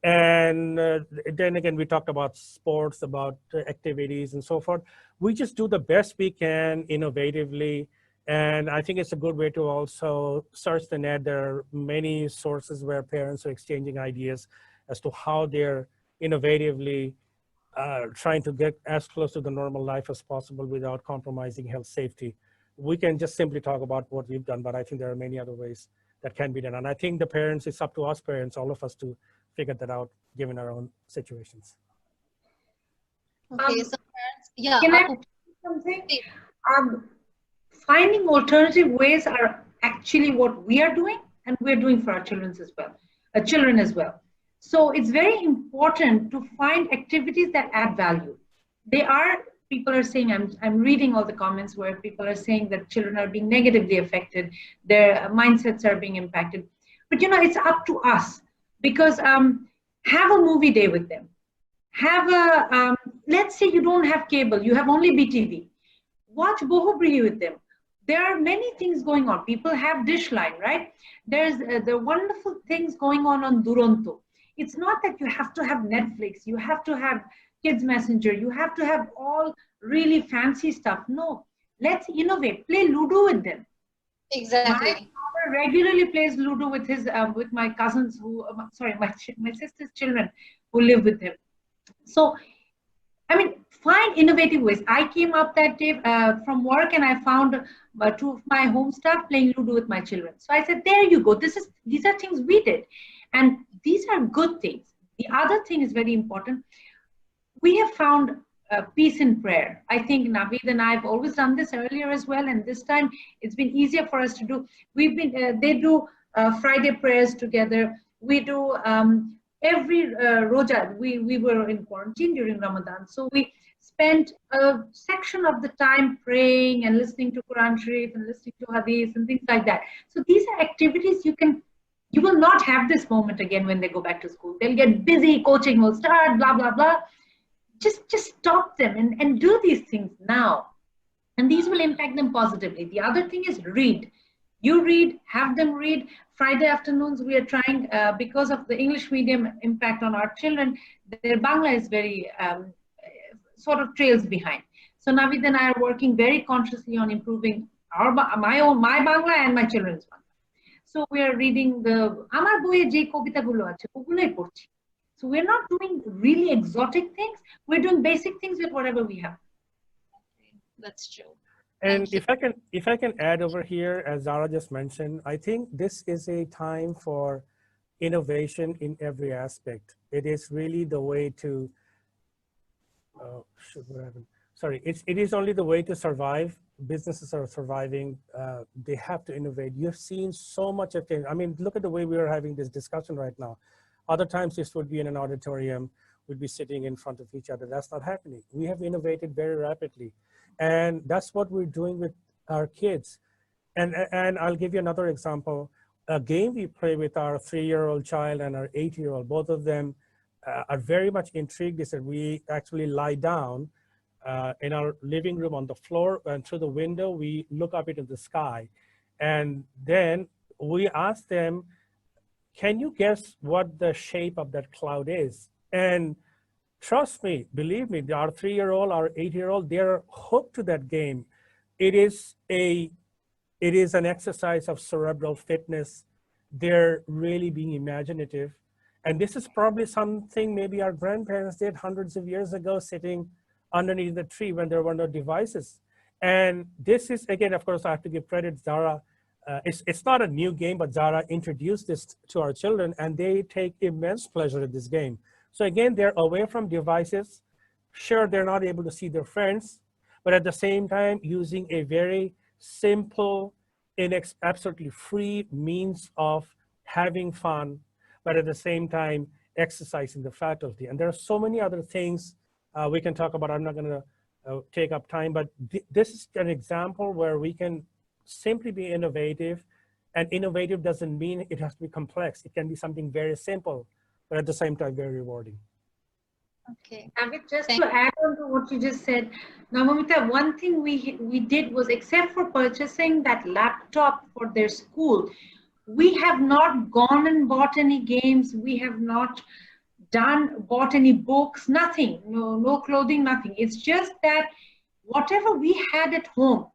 And then again, we talked about sports, about activities and so forth. We just do the best we can innovatively. And I think it's a good way to also search the net. There are many sources where parents are exchanging ideas as to how they're innovatively trying to get as close to the normal life as possible without compromising health safety. We can just simply talk about what we've done, but I think there are many other ways that can be done. And I think the parents, it's up to us parents, all of us, to figure that out given our own situations. Okay, so parents, yeah. Can I say something? Finding alternative ways are actually what we are doing, and we're doing for our children as well. So it's very important to find activities that add value. People are saying, I'm reading all the comments where people are saying that children are being negatively affected, their mindsets are being impacted. But it's up to us, because have a movie day with them. Have let's say you don't have cable, you have only BTV. Watch Bohobri with them. There are many things going on. People have Dishline, right? There's the wonderful things going on Duronto. It's not that you have to have Netflix, you have to have Kids Messenger, you have to have all really fancy stuff. No, let's innovate. Play Ludo with them. Exactly. My father regularly plays Ludo with his with my cousins my sister's children who live with him. So, find innovative ways. I came up that day from work and I found two of my home staff playing Ludo with my children. So I said, there you go. These are things we did. And these are good things. The other thing is very important. We have found peace in prayer. I think Naveed and I have always done this earlier as well. And this time it's been easier for us to do. They do Friday prayers together. We do every Roja. We were in quarantine during Ramadan. So we spent a section of the time praying and listening to Quran Sharif and listening to Hadith and things like that. So these are activities you can You will not have this moment again when they go back to school. They'll get busy, coaching will start, blah, blah, blah. Just stop them and do these things now. And these will impact them positively. The other thing is read. You read, have them read. Friday afternoons, we are trying, because of the English medium impact on our children, their Bangla is very, sort of trails behind. So Naveed and I are working very consciously on improving my Bangla and my children's Bangla. So we are reading Amar boye je kobita gulo ache, oguloi porchi. So we're not doing really exotic things. We're doing basic things with whatever we have. That's true. And if I can add over here, as Zara just mentioned, I think this is a time for innovation in every aspect. It is really the way to, it is only the way to survive. Businesses are surviving. They have to innovate. You've seen so much of change. I mean, look at the way we are having this discussion right now. Other times this would be in an auditorium, we'd be sitting in front of each other. That's not happening. We have innovated very rapidly. And that's what we're doing with our kids. And I'll give you another example. A game we play with our 3-year-old child and our 8-year-old, both of them are very much intrigued. They said we actually lie down in our living room on the floor, and through the window, we look up into the sky. And then we ask them, can you guess what the shape of that cloud is? And trust me, believe me, our 3-year-old, our 8-year-old, they're hooked to that game. It is an exercise of cerebral fitness. They're really being imaginative. And this is probably something maybe our grandparents did hundreds of years ago, sitting underneath the tree when there were no devices. And this is, again, of course, I have to give credit, Zara. It's not a new game, but Zara introduced this to our children, and they take immense pleasure in this game. So again, they're away from devices. Sure, they're not able to see their friends, but at the same time, using a very simple, absolutely free means of having fun, but at the same time, exercising the faculty. And there are so many other things we can talk about. I'm not gonna take up time, but this is an example where we can simply be innovative, and innovative doesn't mean it has to be complex. It can be something very simple, but at the same time, very rewarding. Okay. Naveed, just to add on to what you just said, Namamita, one thing we did was, except for purchasing that laptop for their school, we have not gone and bought any games. We have not bought any books, nothing, no clothing, nothing. It's just that whatever we had at home.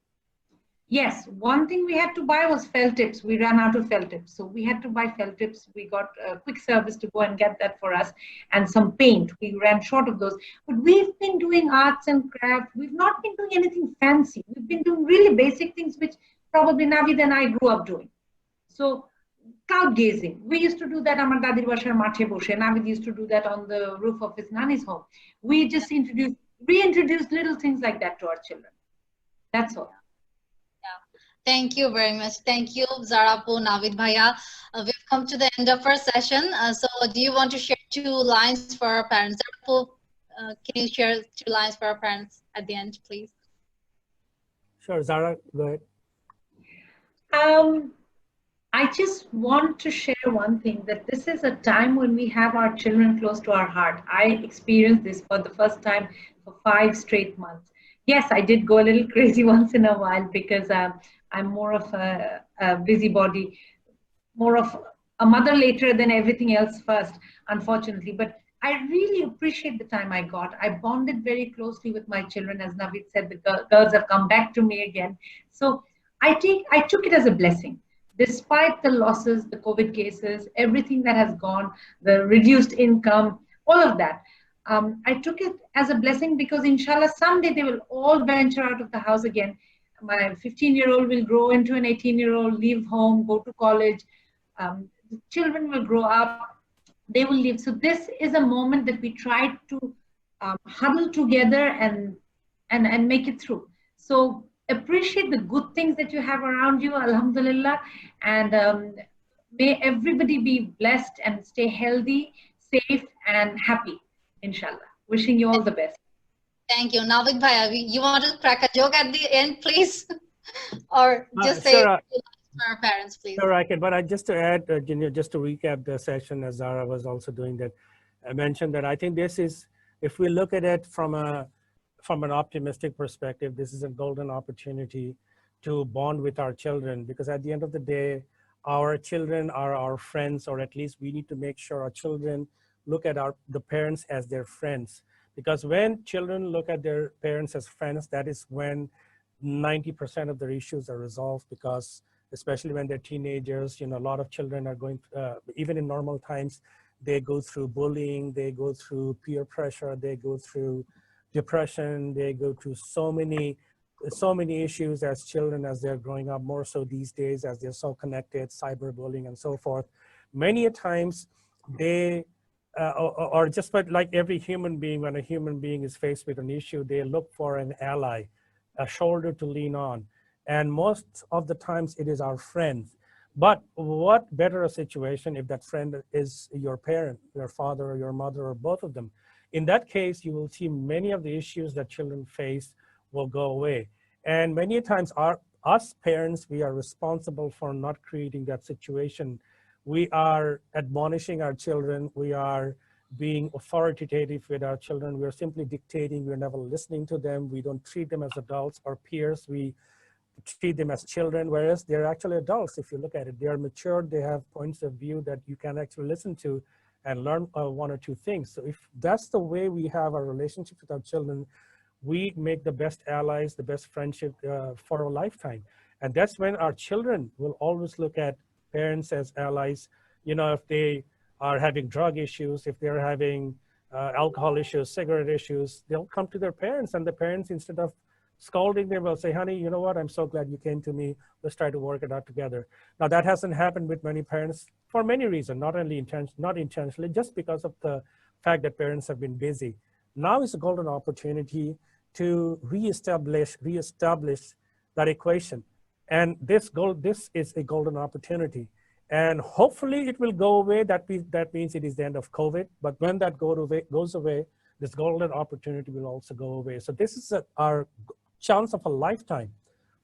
Yes, one thing we had to buy was felt tips. We ran out of felt tips. So we had to buy felt tips. We got a quick service to go and get that for us, and some paint. We ran short of those. But we've been doing arts and crafts. We've not been doing anything fancy. We've been doing really basic things, which probably Naveed and I grew up doing. So cloud gazing. We used to do that amar dadir bashar mathe boshe. Naveed used to do that on the roof of his nanny's home. We just reintroduced little things like that to our children. That's all. Thank you very much. Thank you, Zara Po, Naveed Bhaiya. We've come to the end of our session. So do you want to share 2 lines for our parents? Zara Po, can you share 2 lines for our parents at the end, please? Sure, Zara, go ahead. I just want to share one thing, that this is a time when we have our children close to our heart. I experienced this for the first time for 5 straight months. Yes, I did go a little crazy once in a while, because I'm more of a busybody, more of a mother later than everything else first, unfortunately. But I really appreciate the time I got. I bonded very closely with my children. As Naveed said, the girls have come back to me again. So I took it as a blessing. Despite the losses, the COVID cases, everything that has gone, the reduced income, all of that, I took it as a blessing, because inshallah, someday they will all venture out of the house again. My 15-year-old will grow into an 18-year-old, leave home, go to college. The children will grow up, they will leave. So this is a moment that we try to huddle together and make it through. So appreciate the good things that you have around you, alhamdulillah, and may everybody be blessed and stay healthy, safe, and happy, inshallah. Wishing you all the best. Thank you. Naveed Bhaiya, you want to crack a joke at the end, please? Or just say Sure, for our parents, please. Sure, I can. But just to add, just to recap the session, as Zara was also doing that, I mentioned that I think this is, if we look at it from an optimistic perspective, this is a golden opportunity to bond with our children, because at the end of the day, our children are our friends, or at least we need to make sure our children look at the parents as their friends. Because when children look at their parents as friends, that is when 90% of their issues are resolved, because especially when they're teenagers, a lot of children are going, even in normal times, they go through bullying, they go through peer pressure, they go through depression, they go through so many issues as children as they're growing up, more so these days as they're so connected, cyberbullying and so forth. Many a times they, or just like every human being, when a human being is faced with an issue, they look for an ally, a shoulder to lean on. And most of the times it is our friends. But what better a situation if that friend is your parent, your father or your mother, or both of them. In that case, you will see many of the issues that children face will go away. And many times us parents, we are responsible for not creating that situation. We are admonishing our children. We are being authoritative with our children. We're simply dictating. We're never listening to them. We don't treat them as adults or peers. We treat them as children, whereas they're actually adults. If you look at it, they are mature. They have points of view that you can actually listen to and learn one or two things. So if that's the way we have our relationship with our children, we make the best allies, the best friendship for a lifetime. And that's when our children will always look at parents as allies. If they are having drug issues, if they're having alcohol issues, cigarette issues, they'll come to their parents, and the parents, instead of scolding them, will say, honey, you know what, I'm so glad you came to me. Let's try to work it out together. Now, that hasn't happened with many parents for many reasons, not intentionally, just because of the fact that parents have been busy. Now is a golden opportunity to reestablish that equation. And this is a golden opportunity. And hopefully it will go away. That means it is the end of COVID. But when that goes away, this golden opportunity will also go away. So this is our chance of a lifetime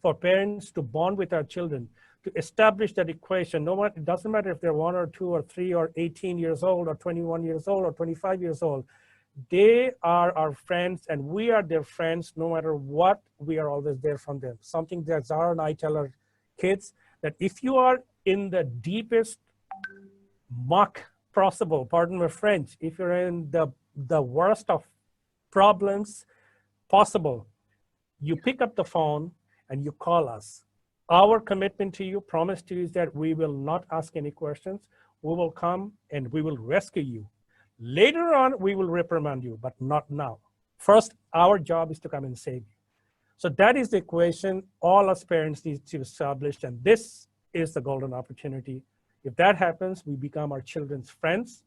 for parents to bond with our children, to establish that equation. It doesn't matter if they're 1 or 2 or 3 or 18 years old or 21 years old or 25 years old. They are our friends and we are their friends. No matter what, we are always there for them. Something that Zara and I tell our kids, that if you are in the deepest muck possible, pardon my French, if you're in the worst of problems possible, you pick up the phone and you call us. Our commitment to you, promise to you, is that we will not ask any questions. We will come and we will rescue you. Later on, we will reprimand you, but not now. First, our job is to come and save you. So that is the equation all us parents need to establish, and this is the golden opportunity. If that happens, we become our children's friends.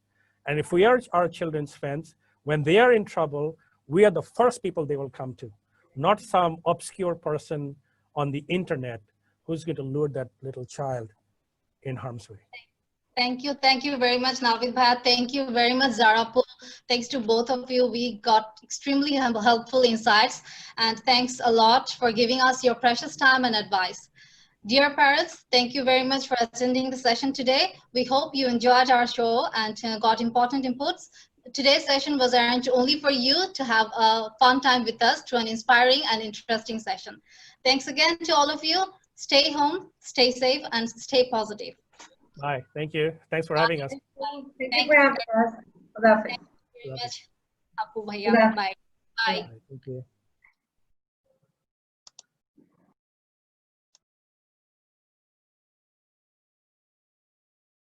And if we are our children's friends, when they are in trouble, we are the first people they will come to, not some obscure person on the internet who's going to lure that little child in harm's way. Thank you. Thank you very much, Naveed Bhai. Thank you very much, Zara. Thanks to both of you. We got extremely helpful insights. And thanks a lot for giving us your precious time and advice. Dear parents, thank you very much for attending the session today. We hope you enjoyed our show and got important inputs. Today's session was arranged only for you to have a fun time with us through an inspiring and interesting session. Thanks again to all of you. Stay home, stay safe, and stay positive. Bye. Thank you. Thanks for having us. Thank you for having us. Thank you very much, Apu Bhaiya. Bye. Bye. Thank you.